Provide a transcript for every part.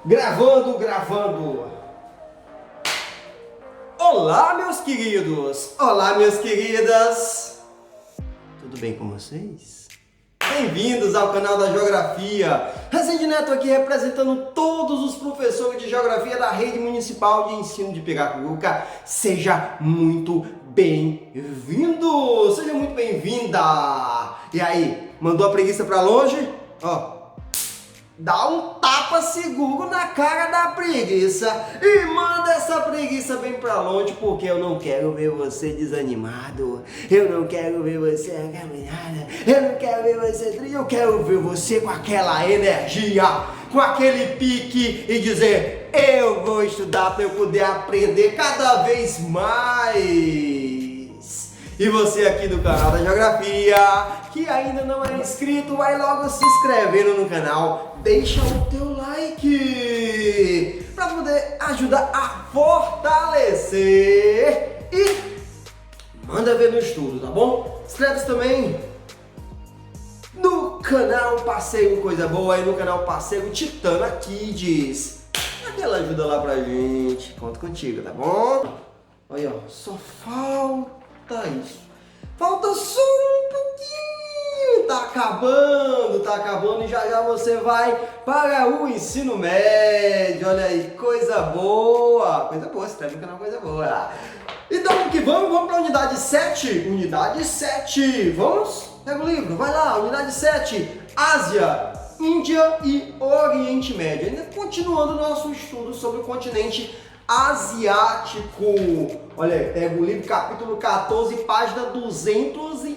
Gravando. Olá, meus queridos. Olá, minhas queridas. Tudo bem com vocês? Bem-vindos ao canal da Geografia. Rezende Neto aqui representando todos os professores de Geografia da Rede Municipal de Ensino de Piracuruca. Seja muito bem-vindo. Seja muito bem-vinda. E aí, mandou a preguiça pra longe? Ó. Dá um tapa seguro na cara da preguiça e manda essa preguiça bem pra longe, porque eu não quero ver você desanimado, eu não quero ver você acaminhada, eu não quero ver você triste, eu quero ver você com aquela energia, com aquele pique e dizer: eu vou estudar para eu poder aprender cada vez mais. E você aqui do canal da Geografia, que ainda não é inscrito, vai logo se inscrevendo no canal, deixa o teu like para poder ajudar a fortalecer e manda ver no estudo, tá bom? Inscreve-se também no canal Parceiro Coisa Boa e no canal Parceiro Titana Kids. Aquela ajuda lá pra gente, conto contigo, tá bom? Olha, ó, só falta isso. Falta só um pouquinho. Tá acabando e já você vai para o ensino médio. Olha aí, coisa boa. Coisa boa, se inscreve no canal Coisa Boa. Então vamos que vamos para a unidade 7. Unidade 7. Vamos? Pega o livro, vai lá, unidade 7. Ásia, Índia e Oriente Médio. Ainda continuando o nosso estudo sobre o continente asiático. Olha aí, pega o livro, capítulo 14, página 204.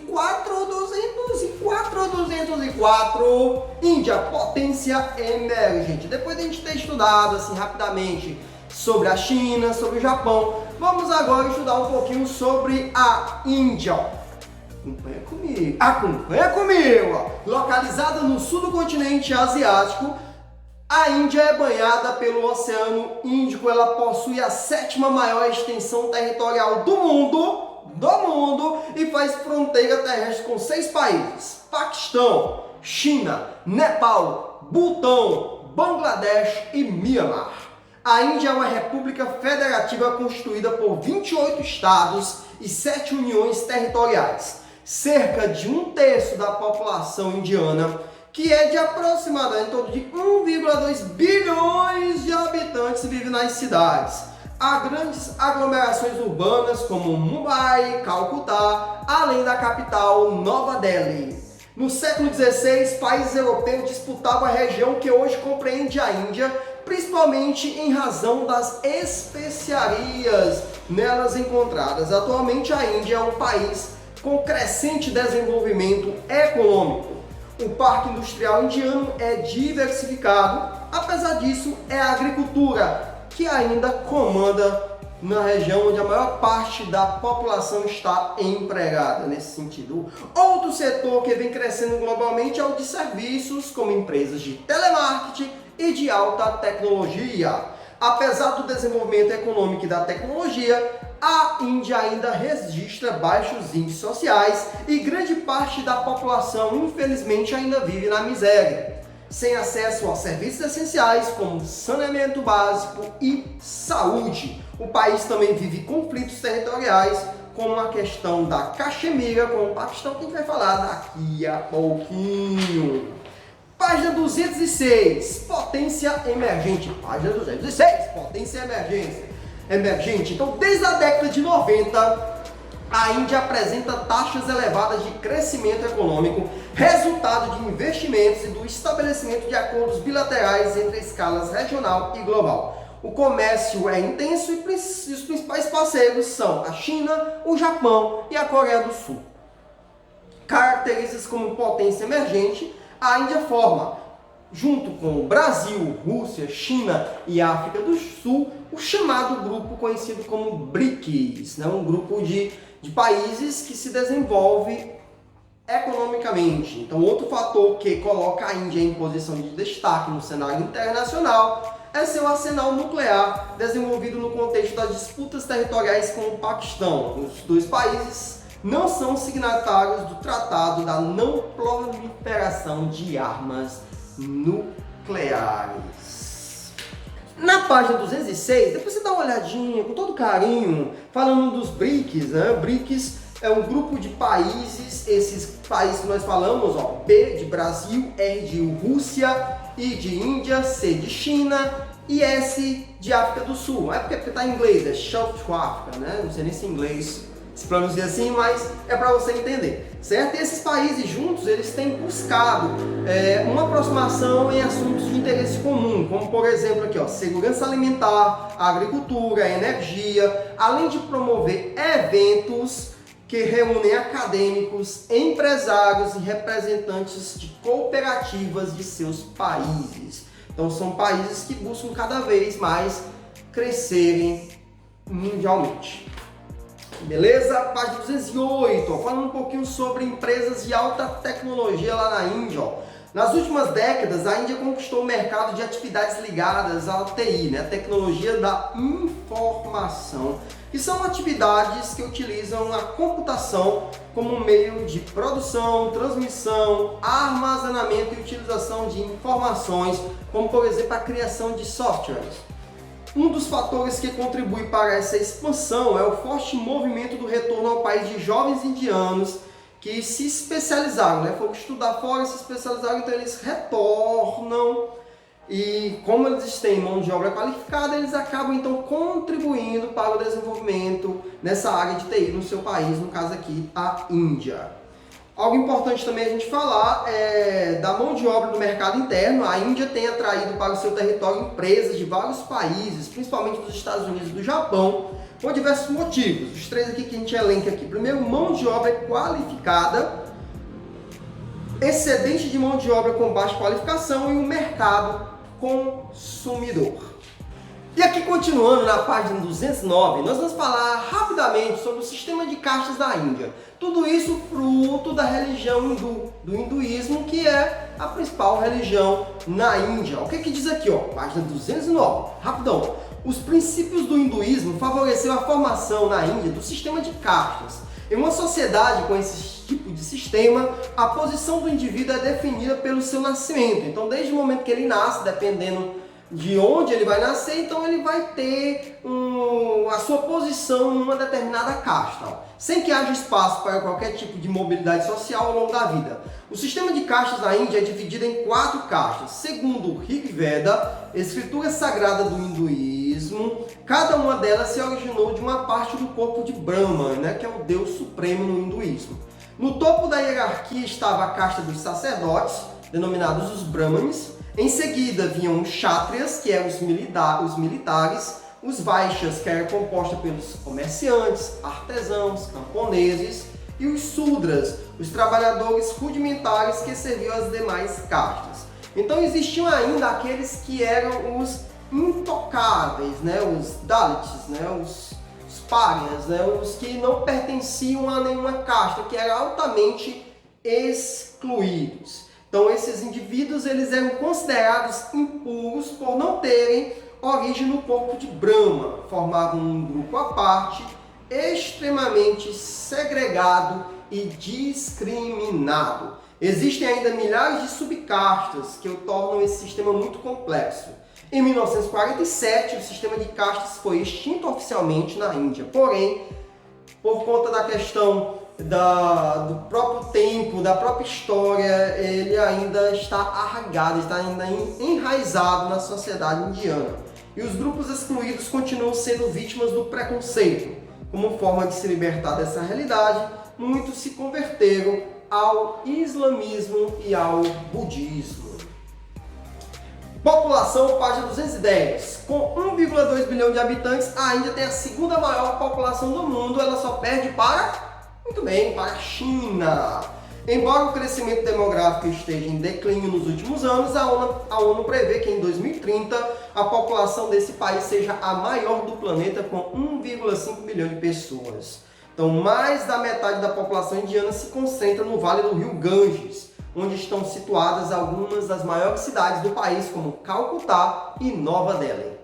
Índia, potência emergente. Depois de a gente ter estudado assim rapidamente sobre a China, sobre o Japão, vamos agora estudar um pouquinho sobre a Índia. Acompanha comigo. Localizada no sul do continente asiático, a Índia é banhada pelo Oceano Índico. Ela possui a 7ª maior extensão territorial do mundo e faz fronteira terrestre com 6 países: Paquistão, China, Nepal, Butão, Bangladesh e Mianmar. A Índia é uma república federativa constituída por 28 estados e 7 uniões territoriais. Cerca de 1/3 da população indiana, que é de aproximadamente em torno de 1,2 bilhões de habitantes, vive nas cidades. Há grandes aglomerações urbanas como Mumbai, Calcutá, além da capital Nova Delhi. No século XVI, países europeus disputavam a região que hoje compreende a Índia, principalmente em razão das especiarias nelas encontradas. Atualmente, a Índia é um país com crescente desenvolvimento econômico. O parque industrial indiano é diversificado, apesar disso, é a agricultura que ainda comanda na região onde a maior parte da população está empregada nesse sentido. Outro setor que vem crescendo globalmente é o de serviços, como empresas de telemarketing e de alta tecnologia. Apesar do desenvolvimento econômico e da tecnologia, a Índia ainda registra baixos índices sociais e grande parte da população, infelizmente, ainda vive na miséria, sem acesso a serviços essenciais como saneamento básico e saúde. O país também vive conflitos territoriais, como a questão da Caxemira com o Paquistão, que a gente vai falar daqui a pouquinho. Página 206, potência emergente. Página 206, potência emergente. Então, desde a década de 90, a Índia apresenta taxas elevadas de crescimento econômico, resultado de investimentos e do estabelecimento de acordos bilaterais entre escalas regional e global. O comércio é intenso e os principais parceiros são a China, o Japão e a Coreia do Sul. Características como potência emergente, a Índia forma, junto com o Brasil, Rússia, China e África do Sul, o chamado grupo conhecido como BRICS, né? Um grupo de países que se desenvolve economicamente. Então, outro fator que coloca a Índia em posição de destaque no cenário internacional é seu arsenal nuclear, desenvolvido no contexto das disputas territoriais com o Paquistão. Os dois países não são signatários do Tratado da Não Proliferação de Armas Nucleares. Na página 206, depois você dá uma olhadinha com todo carinho, falando dos BRICS, né? BRICS é um grupo de países, esses países que nós falamos, ó, B de Brasil, R de Rússia, I de Índia, C de China e S de África do Sul. É porque tá em inglês, é South Africa, né? Não sei nem se em inglês se pronuncia assim, mas é para você entender, certo? E esses países juntos, eles têm buscado uma aproximação em assuntos de interesse comum, como por exemplo aqui, ó, segurança alimentar, agricultura, energia, além de promover eventos que reúnem acadêmicos, empresários e representantes de cooperativas de seus países. Então são países que buscam cada vez mais crescerem mundialmente. Beleza? Página 208, ó, falando um pouquinho sobre empresas de alta tecnologia lá na Índia. Ó. Nas últimas décadas, a Índia conquistou o mercado de atividades ligadas à TI, né? A tecnologia da informação, que são atividades que utilizam a computação como meio de produção, transmissão, armazenamento e utilização de informações, como por exemplo a criação de softwares. Um dos fatores que contribui para essa expansão é o forte movimento do retorno ao país de jovens indianos que se especializaram, né? Foram estudar fora, se especializaram, então eles retornam e como eles têm mão de obra qualificada, eles acabam então contribuindo para o desenvolvimento nessa área de TI no seu país, no caso aqui a Índia. Algo importante também a gente falar é da mão de obra do mercado interno. A Índia tem atraído para o seu território empresas de vários países, principalmente dos Estados Unidos e do Japão, por diversos motivos. Os três aqui que a gente elenca aqui. Primeiro, mão de obra qualificada, excedente de mão de obra com baixa qualificação e um mercado consumidor. E aqui continuando na página 209, nós vamos falar rapidamente sobre o sistema de castas da Índia. Tudo isso fruto da religião hindu, do hinduísmo, que é a principal religião na Índia. O que que diz aqui, ó? Página 209, rapidão. Os princípios do hinduísmo favoreceram a formação na Índia do sistema de castas. Em uma sociedade com esse tipo de sistema, a posição do indivíduo é definida pelo seu nascimento. Então, desde o momento que ele nasce, dependendo de onde ele vai nascer, então ele vai ter a sua posição em uma determinada casta, ó, sem que haja espaço para qualquer tipo de mobilidade social ao longo da vida. O sistema de castas da Índia é dividido em 4 castas. Segundo o Rig Veda, escritura sagrada do hinduísmo, cada uma delas se originou de uma parte do corpo de Brahma, né, que é o Deus supremo no hinduísmo. No topo da hierarquia estava a casta dos sacerdotes, denominados os Brahmanes. Em seguida vinham os Kshatriyas, que eram os militares, os Vaishyas, que eram compostos pelos comerciantes, artesãos, camponeses, e os Sudras, os trabalhadores rudimentares que serviam às demais castas. Então existiam ainda aqueles que eram os intocáveis, né? Os Dalits, né? Os párias, né? Os que não pertenciam a nenhuma casta, que eram altamente excluídos. Então esses indivíduos eles eram considerados impuros por não terem origem no corpo de Brahma, formavam um grupo à parte, extremamente segregado e discriminado. Existem ainda milhares de subcastas que o tornam esse sistema muito complexo. Em 1947, o sistema de castas foi extinto oficialmente na Índia, porém, por conta da questão do próprio tempo, da própria história, ele ainda está arraigado, está ainda enraizado na sociedade indiana. E os grupos excluídos continuam sendo vítimas do preconceito. Como forma de se libertar dessa realidade, muitos se converteram ao islamismo e ao budismo. População, página 210. Com 1,2 bilhão de habitantes, a Índia tem a segunda maior população do mundo, ela só perde para... Muito bem, para a China. Embora o crescimento demográfico esteja em declínio nos últimos anos, a ONU prevê que em 2030 a população desse país seja a maior do planeta, com 1,5 bilhão de pessoas. Então, mais da metade da população indiana se concentra no Vale do Rio Ganges, onde estão situadas algumas das maiores cidades do país, como Calcutá e Nova Delhi.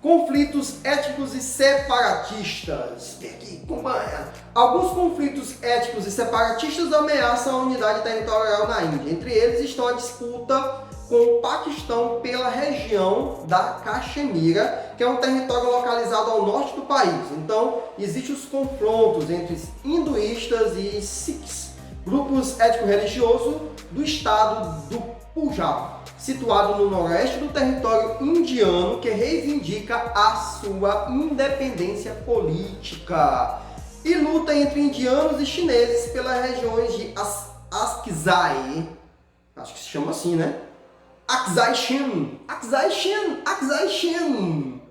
Conflitos étnicos e separatistas. Vem aqui, acompanha. Alguns conflitos étnicos e separatistas ameaçam a unidade territorial na Índia. Entre eles estão a disputa com o Paquistão pela região da Caxemira, que é um território localizado ao norte do país. Então, existem os confrontos entre hinduístas e sikhs, grupos étnico-religiosos do estado do Punjab, situado no noroeste do território indiano, que reivindica a sua independência política e luta entre indianos e chineses pelas regiões de Akzai, acho que se chama assim, né? Akzai Chin,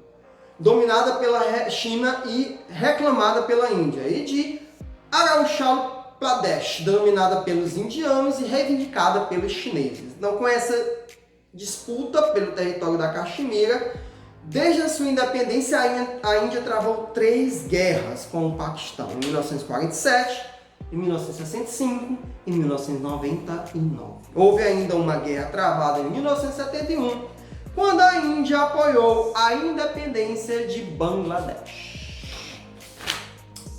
dominada pela China e reclamada pela Índia, e de Arunachal Pradesh, dominada pelos indianos e reivindicada pelos chineses. Então, com essa disputa pelo território da Caxemira, desde a sua independência, a Índia travou 3 guerras com o Paquistão, em 1947, em 1965 e 1999. Houve ainda uma guerra travada em 1971, quando a Índia apoiou a independência de Bangladesh.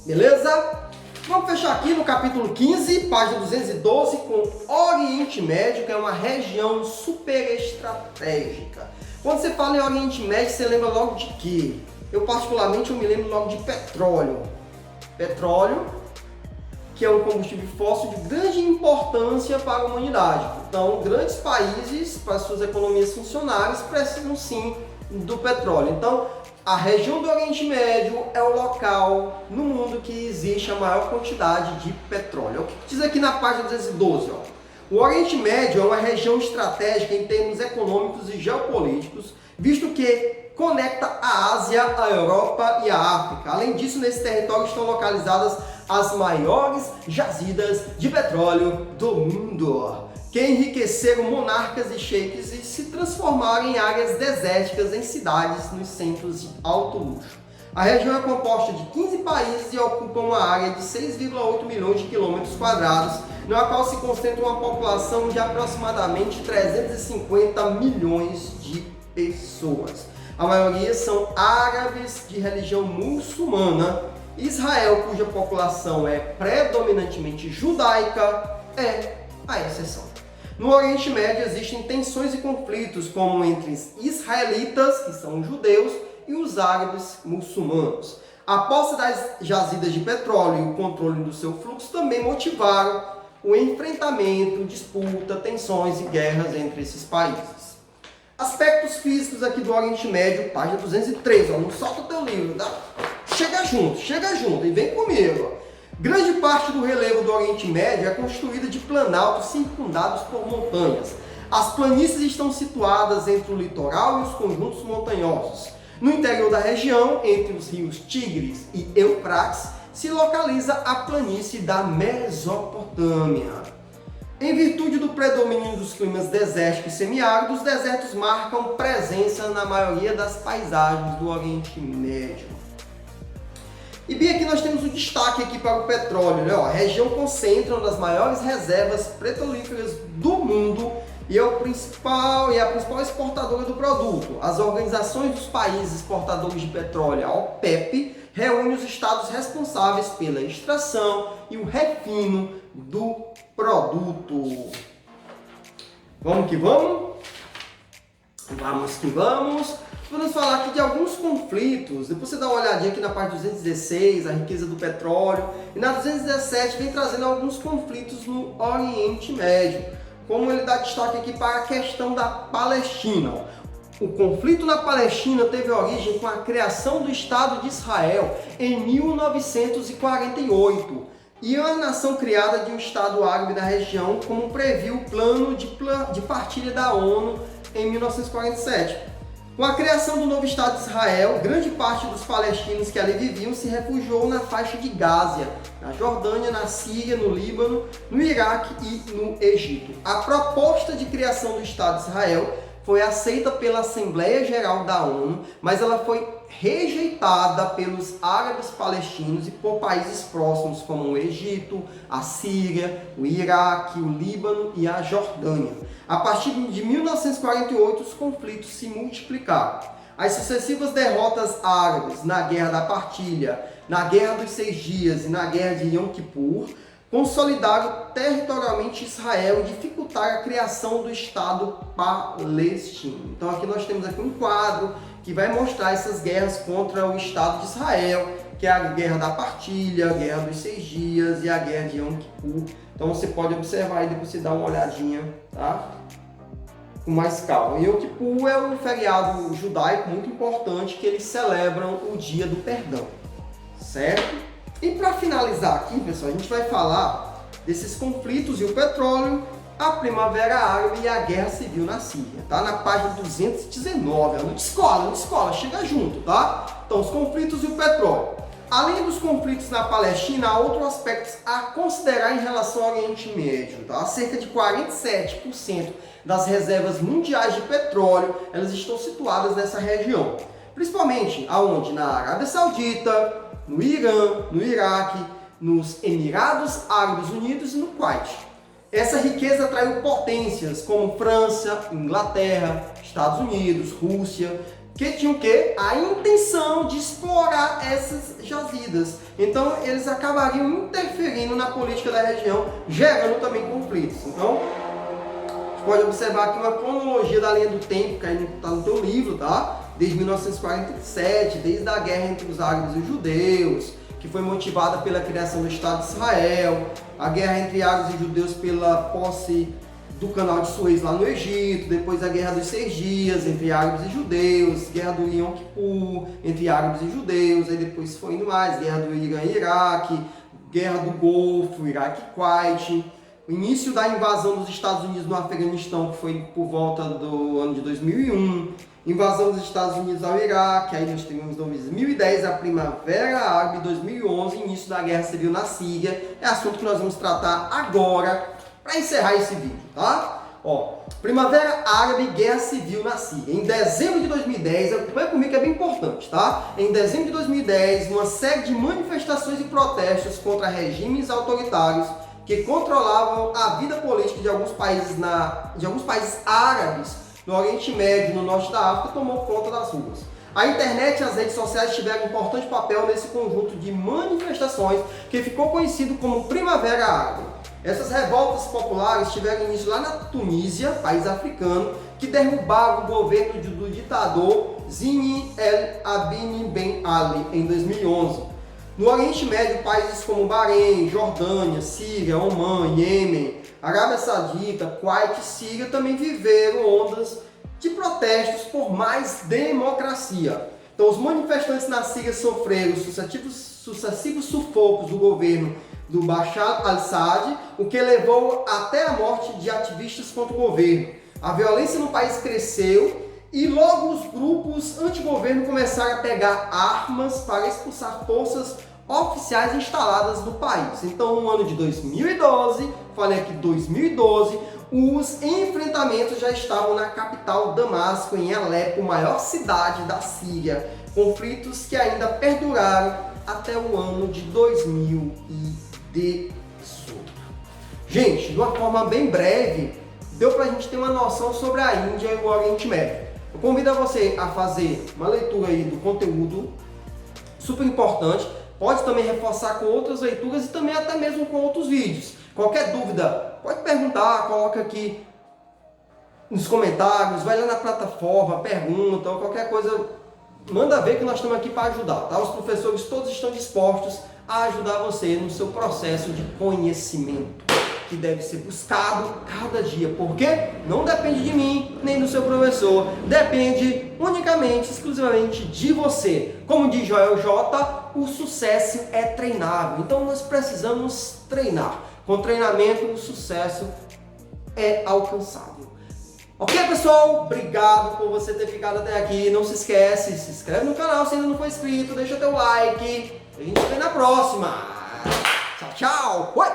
Beleza? Vamos fechar aqui no capítulo 15, página 212, com Oriente Médio, que é uma região super estratégica. Quando você fala em Oriente Médio, você lembra logo de quê? Eu particularmente me lembro logo de petróleo. Petróleo, que é um combustível fóssil de grande importância para a humanidade. Então, grandes países, para suas economias funcionárias, precisam sim do petróleo. Então, a região do Oriente Médio é o local no mundo que existe a maior quantidade de petróleo. O que diz aqui na página 212, ó. O Oriente Médio é uma região estratégica em termos econômicos e geopolíticos, visto que conecta a Ásia, a Europa e a África. Além disso, nesse território estão localizadas as maiores jazidas de petróleo do mundo, que enriqueceram monarcas e sheiks e se transformaram em áreas desérticas em cidades nos centros de alto luxo. A região é composta de 15 países e ocupa uma área de 6,8 milhões de quilômetros quadrados, na qual se concentra uma população de aproximadamente 350 milhões de pessoas. A maioria são árabes de religião muçulmana. Israel, cuja população é predominantemente judaica, é a exceção. No Oriente Médio existem tensões e conflitos, como entre os israelitas, que são judeus, e os árabes muçulmanos. A posse das jazidas de petróleo e o controle do seu fluxo também motivaram o enfrentamento, disputa, tensões e guerras entre esses países. Aspectos físicos aqui do Oriente Médio, página 213, ó, não solta o teu livro, tá? Chega junto e vem comigo. Ó. Grande parte do relevo do Oriente Médio é constituída de planaltos circundados por montanhas. As planícies estão situadas entre o litoral e os conjuntos montanhosos. No interior da região, entre os rios Tigres e Eufrates, se localiza a planície da Mesopotâmia. Em virtude do predomínio dos climas desérticos e semiáridos, os desertos marcam presença na maioria das paisagens do Oriente Médio. E bem, aqui nós temos um destaque aqui para o petróleo, né? A região concentra uma das maiores reservas petrolíferas do mundo e é a principal exportadora do produto. As organizações dos países exportadores de petróleo, a OPEP, reúne os estados responsáveis pela extração e o refino do produto. Vamos que vamos? Vamos que vamos! Vamos falar aqui de alguns conflitos. Depois você dá uma olhadinha aqui na parte 216, a riqueza do petróleo. E na 217 vem trazendo alguns conflitos no Oriente Médio. Como ele dá destaque aqui para a questão da Palestina. O conflito na Palestina teve origem com a criação do Estado de Israel em 1948. E a nação criada de um Estado árabe da região, como previu o plano de partilha da ONU em 1947. Com a criação do novo Estado de Israel, grande parte dos palestinos que ali viviam se refugiou na faixa de Gaza, na Jordânia, na Síria, no Líbano, no Iraque e no Egito. A proposta de criação do Estado de Israel foi aceita pela Assembleia Geral da ONU, mas ela foi rejeitada pelos árabes palestinos e por países próximos como o Egito, a Síria, o Iraque, o Líbano e a Jordânia. A partir de 1948, os conflitos se multiplicaram. As sucessivas derrotas árabes na Guerra da Partilha, na Guerra dos 6 Dias e na Guerra de Yom Kippur consolidar territorialmente Israel e dificultar a criação do Estado palestino. Então aqui nós temos aqui um quadro que vai mostrar essas guerras contra o Estado de Israel, que é a Guerra da Partilha, a Guerra dos 6 Dias e a Guerra de Yom Kippur. Então você pode observar aí, depois você dá uma olhadinha, tá? Com mais calma. Yom Kippur é um feriado judaico muito importante que eles celebram o Dia do Perdão, certo? E para finalizar aqui, pessoal, a gente vai falar desses conflitos e o petróleo, a Primavera Árabe e a Guerra Civil na Síria, tá? Na página 219, ano de escola, chega junto, tá? Então, os conflitos e o petróleo. Além dos conflitos na Palestina, há outros aspectos a considerar em relação ao Oriente Médio, tá? Cerca de 47% das reservas mundiais de petróleo, elas estão situadas nessa região. Principalmente aonde? Na Arábia Saudita, no Irã, no Iraque, nos Emirados Árabes Unidos e no Kuwait. Essa riqueza atraiu potências como França, Inglaterra, Estados Unidos, Rússia, que tinham a intenção de explorar essas jazidas. Então eles acabariam interferindo na política da região, gerando também conflitos. Então, a gente pode observar aqui uma cronologia da linha do tempo, que aí está no teu livro, tá? Desde 1947, desde a guerra entre os árabes e os judeus, que foi motivada pela criação do Estado de Israel, a guerra entre árabes e judeus pela posse do canal de Suez lá no Egito, depois a Guerra dos 6 Dias entre árabes e judeus, Guerra do Yom Kippur entre árabes e judeus, aí depois foi indo mais, Guerra do Irã e Iraque, Guerra do Golfo, Iraque e Kuwait, o início da invasão dos Estados Unidos no Afeganistão, que foi por volta do ano de 2001, invasão dos Estados Unidos ao Iraque, aí nós tivemos em 2010 a Primavera Árabe, 2011 início da Guerra Civil na Síria, é assunto que nós vamos tratar agora para encerrar esse vídeo, tá? Ó, Primavera Árabe, Guerra Civil na Síria. Em dezembro de 2010, acompanha comigo que é bem importante, tá? Em dezembro de 2010, uma série de manifestações e protestos contra regimes autoritários que controlavam a vida política de alguns países árabes no Oriente Médio, no norte da África, tomou conta das ruas. A internet e as redes sociais tiveram um importante papel nesse conjunto de manifestações que ficou conhecido como Primavera Árabe. Essas revoltas populares tiveram início lá na Tunísia, país africano, que derrubaram o governo do ditador Zine El Abidine Ben Ali em 2011. No Oriente Médio, países como Bahrein, Jordânia, Síria, Omã, Iêmen, Arábia Saudita, Kuwait e Síria também viveram ondas de protestos por mais democracia. Então, os manifestantes na Síria sofreram sucessivos sufocos do governo do Bashar al-Assad, o que levou até a morte de ativistas contra o governo. A violência no país cresceu e logo os grupos anti-governo começaram a pegar armas para expulsar forças oficiais instaladas no país. Então, no ano de 2012, falei aqui 2012, os enfrentamentos já estavam na capital Damasco, em Alepo, maior cidade da Síria. Conflitos que ainda perduraram até o ano de 2018. Gente, de uma forma bem breve, deu pra gente ter uma noção sobre a Índia e o Oriente Médio. Eu convido a você a fazer uma leitura aí do conteúdo, super importante. Pode também reforçar com outras leituras e também até mesmo com outros vídeos. Qualquer dúvida, pode perguntar, coloca aqui nos comentários, vai lá na plataforma, pergunta ou qualquer coisa, manda ver que nós estamos aqui para ajudar, tá? Os professores todos estão dispostos a ajudar você no seu processo de conhecimento, que deve ser buscado cada dia, porque não depende de mim, nem do seu professor, depende unicamente, exclusivamente de você. Como diz Joel J, o sucesso é treinável, então nós precisamos treinar. Com treinamento, o sucesso é alcançável. Ok, pessoal? Obrigado por você ter ficado até aqui. Não se esquece, se inscreve no canal se ainda não for inscrito, deixa teu like. A gente se vê na próxima. Tchau, tchau. Oi!